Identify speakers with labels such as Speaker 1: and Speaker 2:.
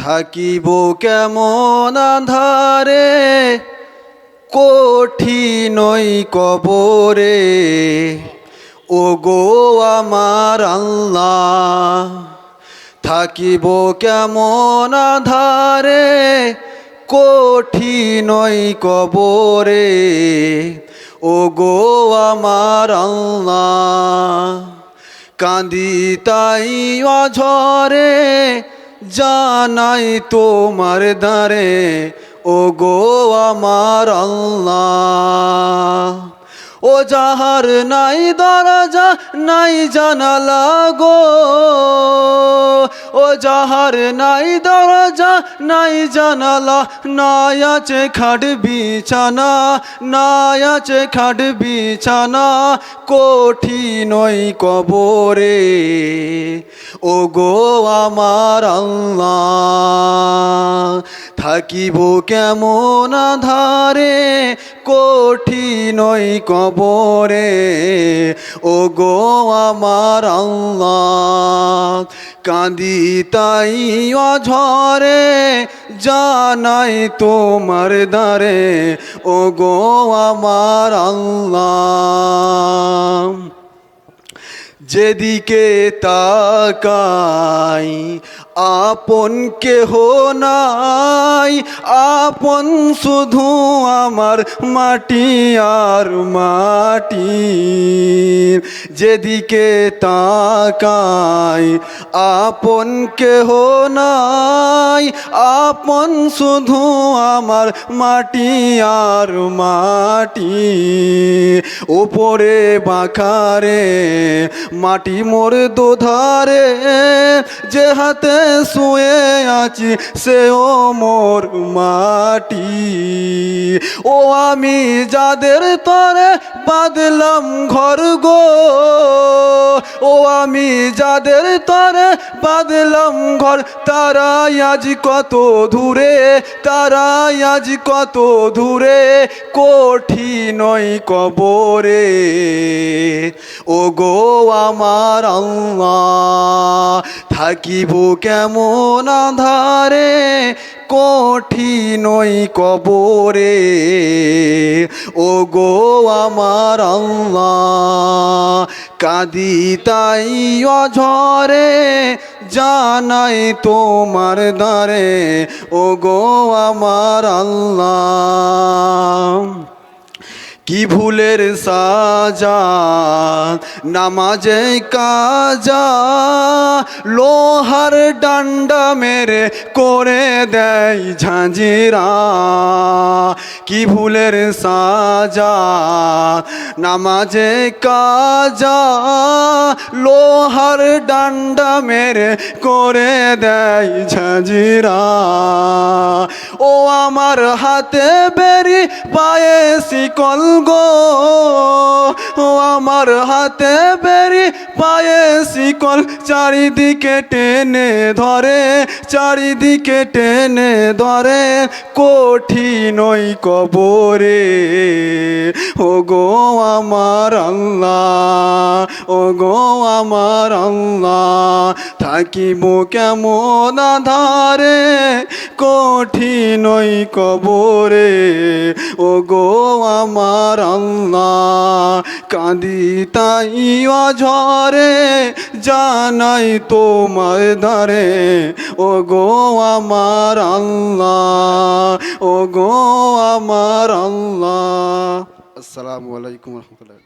Speaker 1: থাকিব কেমন আঁধারে, কঠিনই কবরে, ও গো আমার আল্লাহ। থাকিব কেমন আঁধারে, কঠিনই কবরে, ও গো আমার আল্লাহ। কাঁদি তাই অঝরে, জানাই তোমার দ্বারে, ও গো আমার আল্লাহ। ও যাহার নাই দরজা নাই জানালা গো, ও যাহার নাই দরজা নাই জানালা, নাই আছে খাট বিছানা, নাই আছে খাট বিছানা, কঠিনই কবরে, ও গো আমার আল্লাহ। থাকিব কেমন আঁধারে, কঠিনই কবরে, ও গো আমার আল্লাহ। কাঁদি তাই অঝরে, জানাই তোমার দ্বারে, ও গো আমার আল্লাহ। যেদিকে তাকাই আপন কেহ নাই, আপন শুধু আমার মাটি আর মাটি। যেদিকে তাকাই আপন কেহ নাই, আপন শুধু আমার মাটি আর মাটি। ওপরে বাঁকারে মাটি মোর দোধারে, যে হাতে শুয়ে আছি সেও মোর মাটি। ও আমি যাদের তরে বাঁধলাম ঘর গো, ও আমি যাদের তরে বাঁধলাম ঘর, তারাই আজ কত দূরে, তারাই আজ কত দূরে, কঠিনই কবরে, ও গো আমার আল্লাহ। থাকিব কেমন আঁধারে, কঠিনই কবরে, ও গো আমার আল্লাহ। কাঁদি তাই অঝরে, জানাই তোমার দ্বারে, ও গো আমার আল্লাহ। কি ভুলের সাজা নামাজে কাজা, লোহার ডান্ডা মেরে করে দেয় ঝাঁঝিরা। কি ভুলের সাজা নামাজে কাজা, লোহার ডান্ডা মেরে করে দেয় ঝাঁঝিরা। ও আমার হাতে বেরি পায়ে শিকল গো, ও আমার হাতে বেরি পায়ে শিকল, চারিদিকে টেনে ধরে, চারিদিকে টেনে ধরে, কঠিনই কবরে, ও গো আমার আল্লাহ, ও গো আমার আল্লাহ। থাকিব কেমন আঁধারে, কঠিনই কবরে, ও গো আমার আল্লাহ। কাঁদি তাই অঝরে, জানাই তোমার দ্বারে, ও গো আমার আল্লাহ, ও গো আমার আল্লাহ। আসসালামু আলাইকুম রহমতুল্লাহ।